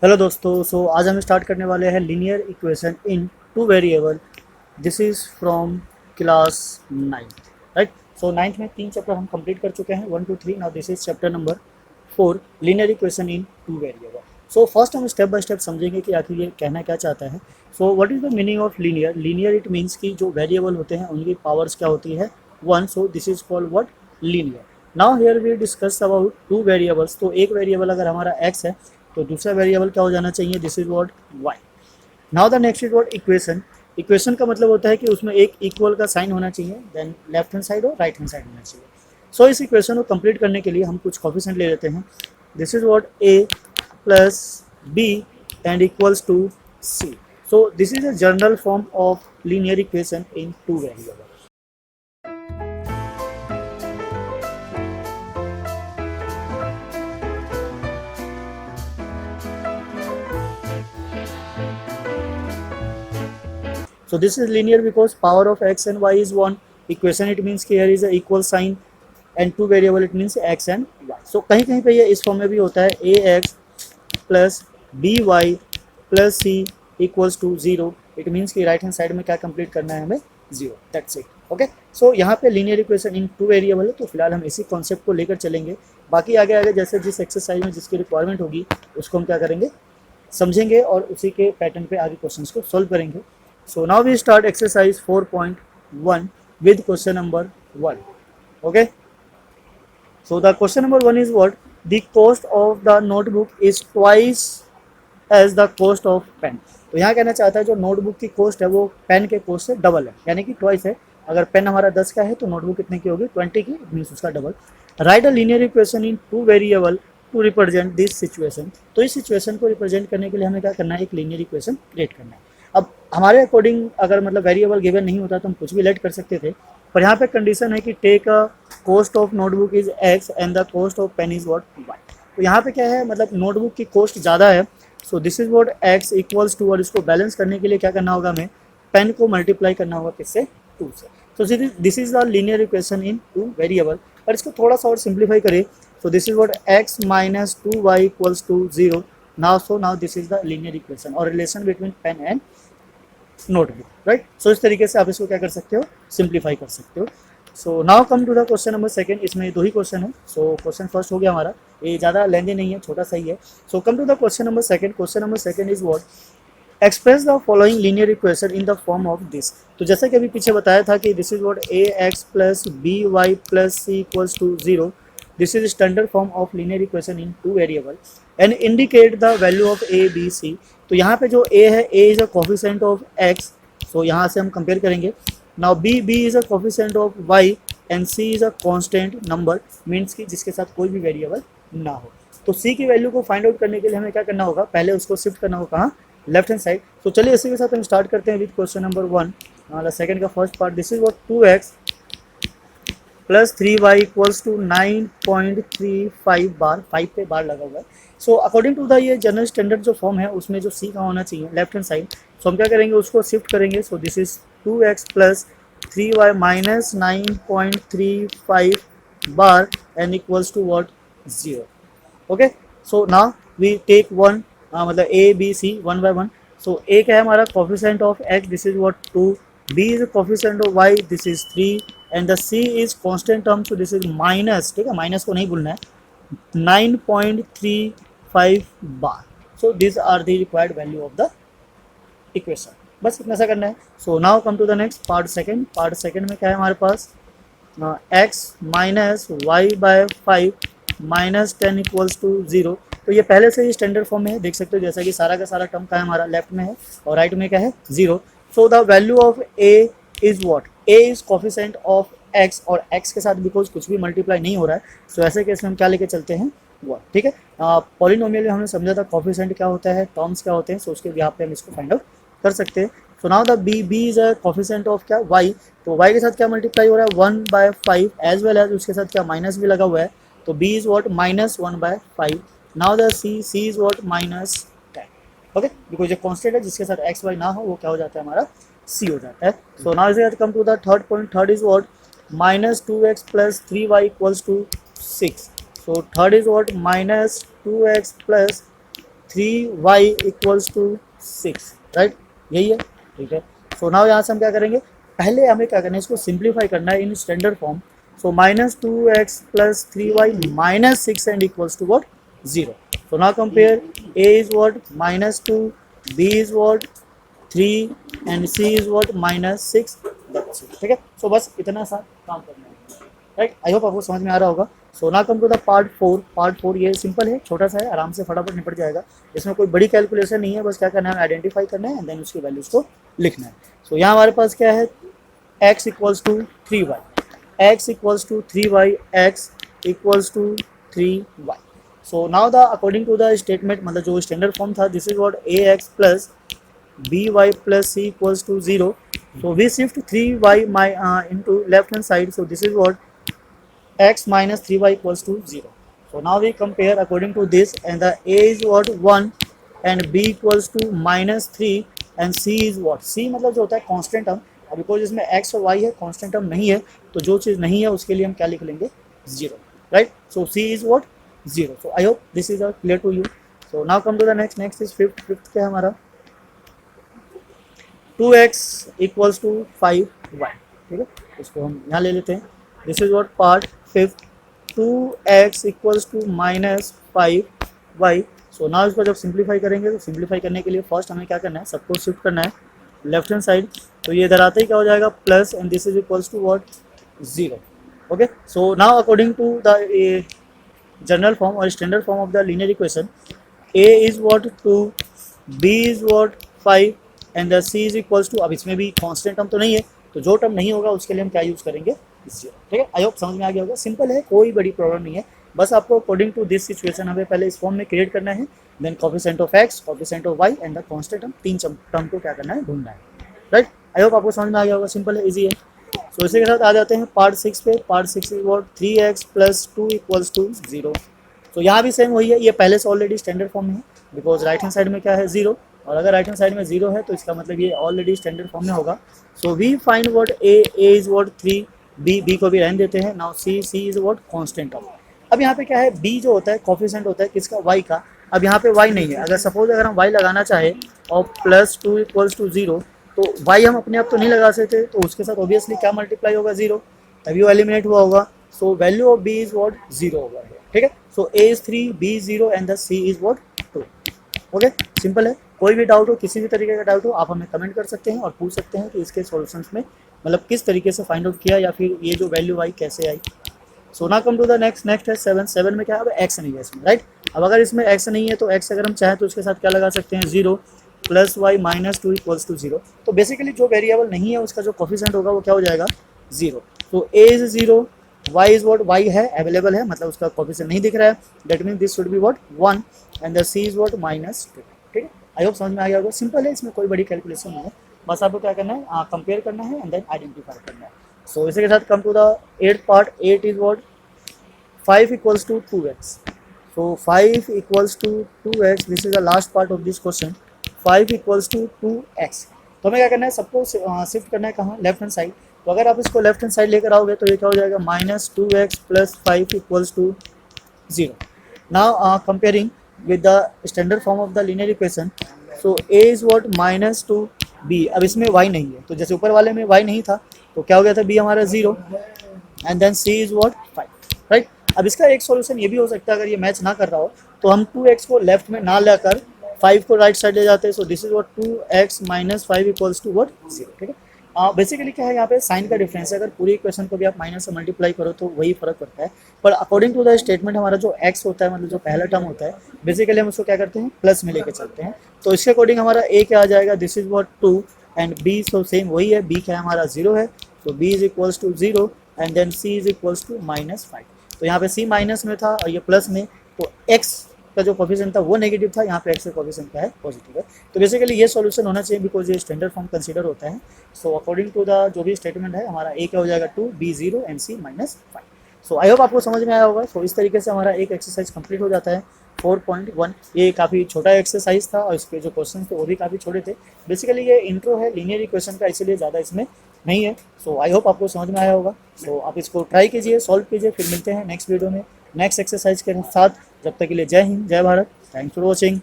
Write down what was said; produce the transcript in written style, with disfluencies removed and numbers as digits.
Hello दोस्तों, आज हम स्टार्ट करने वाले हैं linear equation in two variable. This is from class 9th, right. So 9th में 3 चैप्टर हम कंप्लीट कर चुके हैं, 1 2 3। Now this is chapter number 4, linear equation in two variable. So first हम स्टेप बाय स्टेप समझेंगे कि आखिर ये कहना क्या चाहता है। So what is the meaning of linear? Linear it means कि जो वेरिएबल होते हैं उनकी पावर्स क्या होती है, 1। So this is called what, linear. Now here we discuss about two variables. तो एक वेरिएबल अगर हमारा x है तो दूसरा वेरिएबल क्या हो जाना चाहिए, this is what, y। Now the next is what, equation. Equation का मतलब होता है कि उसमें एक इक्वल का साइन होना चाहिए, देन लेफ्ट हैंड साइड और राइट हैंड साइड होना चाहिए। सो इस इक्वेशन को कंप्लीट करने के लिए हम कुछ कॉफिशेंट ले लेते हैं। This is what, a plus b and equals to c। So this is a general form of linear equation in two variable. So this is linear because power of x and y is 1. Equation it means कि here is a equal sign and two variable it means x and y. So कहीं कहीं पे ये इस form में भी होता है, ax plus by plus c equals to 0। It means कि राइट हैंड साइड में क्या कंप्लीट करना है हमें, 0। That's it. ओके। सो यहाँ पे linear equation in two variable है, तो फिलहाल हम इसी कॉन्सेप्ट को लेकर चलेंगे। बाकी आगे आगे जैसे जिस एक्सरसाइज में जिसकी रिक्वायरमेंट होगी उसको हम क्या करेंगे, समझेंगे और उसी के पैटर्न पे आगे क्वेश्चंस को सॉल्व करेंगे। So now we start exercise 4.1 with question number 1. Okay. So the question number 1 is what? The cost of the notebook is twice as the cost of pen. तो यहाँ कहना चाहता है जो नोटबुक की कॉस्ट है वो पेन के कॉस्ट से डबल है, यानी कि ट्वाइस है। अगर पेन हमारा 10 का है तो नोटबुक कितने की होगी, 20 की, मीन्स उसका double. Write a linear equation in two variable to represent this situation. तो इस सिचुएशन को रिप्रेजेंट करने के लिए हमें क्या करना है, एक लीनियर इक्वेशन क्रिएट करना है। अब हमारे अकॉर्डिंग अगर मतलब वेरिएबल गिवन नहीं होता तो हम कुछ भी लेट कर सकते थे, पर यहाँ पे कंडीशन है कि take a cost of notebook is x and the cost of pen is what, y. तो यहाँ पे क्या है, मतलब नोटबुक की कॉस्ट ज़्यादा है। So this is what x equals to, और इसको बैलेंस करने के लिए क्या करना होगा, हमें पेन को मल्टीप्लाई करना होगा किससे, 2 से। तो this is the linear equation in two variable. पर इसको थोड़ा सा और सिंप्लीफाई करें तो this is what x minus 2y equals to 0। Now this is the linear equation और relation between pen and notebook, right. So इस तरीके से आप इसको क्या कर सकते हो, सिंप्लीफाई कर सकते हो। So now come to the question number second. इसमें 2 ही क्वेश्चन है। सो क्वेश्चन फर्स्ट हो गया हमारा, ये ज़्यादा लेंदी नहीं है, छोटा सा ही है। So come to the question number second. Question number second is what, express the following linear equation in the form of this. तो जैसा कि अभी पीछे बताया था कि this is what a x plus b y plus c equals to 0। This is standard form of linear equation in two variable and indicate the value of a b c. तो यहाँ पे जो ए है, a is a coefficient of x. So यहाँ से हम compare करेंगे। Now b is a coefficient of y and c is a constant number, means कि जिसके साथ कोई भी वेरिएबल ना हो। तो सी की वैल्यू को फाइंड आउट करने के लिए हमें क्या करना होगा, पहले उसको शिफ्ट करना होगा कहाँ, लेफ्ट हैंड साइड। तो चलिए इसी के साथ हम स्टार्ट करते हैं विद क्वेश्चन नंबर 1, मतलब सेकंड का first part. This is what 2x plus 3y equals to 9.35 bar, 5 पे बार लगा हुआ है। सो अकॉर्डिंग टू द ये जनरल स्टैंडर्ड जो फॉर्म है उसमें जो सी का होना चाहिए लेफ्ट हैंड साइड, सो हम क्या करेंगे, उसको शिफ्ट करेंगे। So this is 2x plus 3y minus 9.35 बार and equals to what, 0। Okay. So now we take one, मतलब a b c one by one. So a क्या है हमारा, coefficient of x, this is what 2। B is coefficient of y, this is 3 and the c is constant term, so this is minus, ठीक है, minus को नहीं भूलना है, 9.35 बार। सो this are the required value of the equation. बस इतना सा करना है। So now come to the next part second. Part second में क्या है हमारे पास, x minus y by 5 minus 10 equals to 0। तो ये पहले से ही स्टैंडर्ड फॉर्म में है, देख सकते हो, जैसा कि सारा का सारा टर्म का है हमारा लेफ्ट में है और राइट में क्या है, 0। So the value of A is what, A is coefficient of x, और एक्स के साथ बिकॉज कुछ भी मल्टीप्लाई नहीं हो रहा है, सो ऐसे केस में हम क्या लेके चलते हैं, वन, ठीक है। पॉलिनोमियल में हमने समझा था कोफिशिएंट क्या होता है, टर्म्स क्या होते हैं, सो उसके यहाँ पे हम इसको फाइंड आउट कर सकते हैं। So now the b is a coefficient of क्या, वाई। तो y के साथ क्या मल्टीप्लाई हो रहा है, 1/5 एज वेल एज उसके साथ क्या माइनस भी लगा हुआ है, तो b is what minus 1/5। Now the c is what minus 10। Okay, because ये कांस्टेंट है जिसके साथ x y ना हो वो क्या हो जाता है हमारा, c हो जाता है। So now is come to the third point. Third is what minus 2x plus 3y equals to 6। So third is what minus 2x plus 3y equals to 6, right, यही है, ठीक है। सो नाउ यहाँ से हम क्या करेंगे, पहले हमें क्या करना है, इसको सिंप्लीफाई करना है in standard form. So -2x plus 3y minus 6 and equals to what, 0। So now compare, a is what -2, b is what 3 and c is what -6, ठीक है। सो बस इतना सा काम करना है, राइट। आई होप आपको समझ में आ रहा होगा। So now come to the part 4। Part 4 ये सिंपल है, छोटा सा है, आराम से फटाफट निपट जाएगा। इसमें कोई बड़ी कैलकुलेशन नहीं है, बस क्या करना है, आइडेंटिफाई करना है एंड देन उसकी वैल्यूज को लिखना है। सो यहाँ हमारे पास क्या है, x equals to 3y, x equals to 3y, x equals to 3y। So now the according to the statement, मतलब जो स्टैंडर्ड फॉर्म था, this is what ax plus by plus c equals to 0. So we shift 3y into left hand side. So this is what x minus 3y equals to 0. So now we compare according to this, and the a is what 1 and b equals to -3 and c is what, c मतलब जो होता है constant term. अब because इसमें x और y है, constant term नहीं है, तो जो चीज़ नहीं है उसके लिए हम क्या लिख लेंगे, 0, right. So c is what 0. So I hope this is clear to you. So now come to the next is fifth क्या है हमारा, 2x इक्वल्स टू 5y, ठीक है। इसको हम यहाँ ले लेते हैं। This is what part 5th, 2x equals to -5y। So now इसको जब सिंप्लीफाई करेंगे, तो सिंप्लीफाई करने के लिए फर्स्ट हमें क्या करना है, सबको शिफ्ट करना है लेफ्ट हैंड साइड। तो ये इधर आते ही क्या हो जाएगा, plus, and this is equals to what 0, okay. So now according to the general form और standard form of the linear equation, a is what 2, b is what 5 and the c is equals to, अब इसमें भी constant term तो नहीं है, तो जो term नहीं होगा उसके लिए हम क्या यूज़ करेंगे, 0, ठीक है। आई होप समझ में आ गया होगा, सिंपल है, कोई बड़ी प्रॉब्लम नहीं है। बस आपको अकॉर्डिंग टू दिस सिचुएशन हमें पहले इस फॉर्म में क्रिएट करना है, then coefficient of x, coefficient of y and the constant term, तीन टर्म को क्या करना है, ढूंढना है, राइट। आई होप आपको समझ में आ गया होगा, सिंपल है, ईजी है। सो इसी के साथ आ जाते हैं पार्ट 6 पे। Part 6 is what 3x plus 2 equals to 0। तो यहाँ भी सेम वही है, ये पहले से ऑलरेडी स्टैंडर्ड फॉर्म में है, बिकॉज राइट हैंड साइड में क्या है, 0, और अगर राइट हैंड साइड में 0 है तो इसका मतलब ये ऑलरेडी स्टैंडर्ड फॉर्म में होगा। So we find what a is what 3, b को भी रहने देते हैं। Now c is what constant term. अब यहाँ पे क्या है, b जो होता है कोफिशिएंट होता है किसका, y का। अब यहाँ पे y नहीं है, अगर सपोज अगर हम y लगाना चाहे और +2 इक्वल्स टू 0, तो y हम अपने आप तो नहीं लगा सकते, तो उसके साथ ऑब्वियसली क्या मल्टीप्लाई होगा, 0, तभी वो एलिमिनेट हुआ होगा। So value of b is what 0 होगा, ठीक है। सो a is 3, b is 0 and the c is what 2, okay. Simple है, कोई भी डाउट हो, किसी भी तरीके का डाउट हो, आप हमें कमेंट कर सकते हैं और पूछ सकते हैं कि इसके सॉल्यूशंस में मतलब किस तरीके से फाइंड आउट किया, या फिर ये जो वैल्यू आई कैसे आई। सो now come to the next है 7 में क्या है, अब x नहीं है इसमें, राइट। अब अगर इसमें x नहीं है तो x अगर हम चाहें तो उसके साथ क्या लगा सकते हैं, 0 प्लस y -2 इक्वल्स टू 0। तो बेसिकली जो वेरिएबल नहीं है उसका जो कोफिशिएंट होगा वो क्या हो जाएगा, 0। तो a is 0, y is what, y है, अवेलेबल है, मतलब उसका कोफिशिएंट नहीं दिख रहा है, that mean this should be what 1 and the c is what -2, ठीक है। आई होप समझ में आ गया होगा, सिंपल है, इसमें कोई बड़ी कैलकुलेशन नहीं है, बस आपको क्या करना है, कंपेयर करना है एंड देन आइडेंटिफाई करना है। सो इसी के साथ come to the 8th part. 8 is what 5 equals to 2x। So 5 equals to 2x, this is the last part of this question. 5 equals to 2x, तो हमें क्या करना है, सबको शिफ्ट करना है कहाँ, लेफ्ट हैंड साइड। तो अगर आप इसको लेफ्ट हैंड साइड लेकर आओगे तो ये क्या हो जाएगा, -2x plus 5 equals to 0। Now comparing with the standard form of the linear equation, so a is what -2b। अब इसमें y नहीं है, तो जैसे ऊपर वाले में y नहीं था तो क्या हो गया था, b हमारा 0 and then c is what 5, right. अब इसका एक सॉल्यूशन ये भी हो सकता है, अगर ये मैच ना कर रहा हो तो हम 2x को लेफ्ट में ना लेकर 5 को राइट साइड ले जाते हैं। So this is what 2x - 5 equals to what 0, ठीक है। बेसिकली क्या है, यहाँ पे साइन का डिफरेंस है, अगर पूरी इक्वेशन को भी आप माइनस से मल्टीप्लाई करो तो वही फर्क पड़ता है, पर अकॉर्डिंग टू द स्टेटमेंट हमारा जो x होता है, मतलब जो पहला टर्म होता है, बेसिकली हम उसको क्या करते हैं, प्लस में लेके चलते हैं। तो इसके अकॉर्डिंग हमारा a क्या आ जाएगा, this is what 2 and b, so same वही है, b क्या है हमारा 0 है, तो b is equals to 0 and then c is equals to -5। तो यहाँ पे c माइनस में था और ये प्लस में, तो x का जो कोफिशिएंट था वो नेगेटिव था, यहाँ पे x का कोफिशिएंट क्या है, पॉजिटिव है। तो बेसिकली ये सॉल्यूशन होना चाहिए, बिकॉज ये स्टैंडर्ड फॉर्म कंसीडर होता है। सो अकॉर्डिंग टू द जो भी स्टेटमेंट है, हमारा a क्या हो जाएगा 2, b 0 and c -5। So I hope आपको समझ में आया होगा। सो इस तरीके से हमारा एक एक्सरसाइज कंप्लीट हो जाता है 4.1। ये काफ़ी छोटा एक्सरसाइज था और इसके जो क्वेश्चन थे वो भी काफ़ी छोटे थे। बेसिकली ये इंट्रो है लीनियर इक्वेशन का, इसीलिए ज़्यादा इसमें नहीं है। सो आई होप आपको समझ में आया होगा। सो आप इसको ट्राई कीजिए, सॉल्व कीजिए, फिर मिलते हैं नेक्स्ट वीडियो में नेक्स्ट एक्सरसाइज के साथ। जब तक के लिए जय हिंद, जय भारत, थैंक्स फॉर वॉचिंग।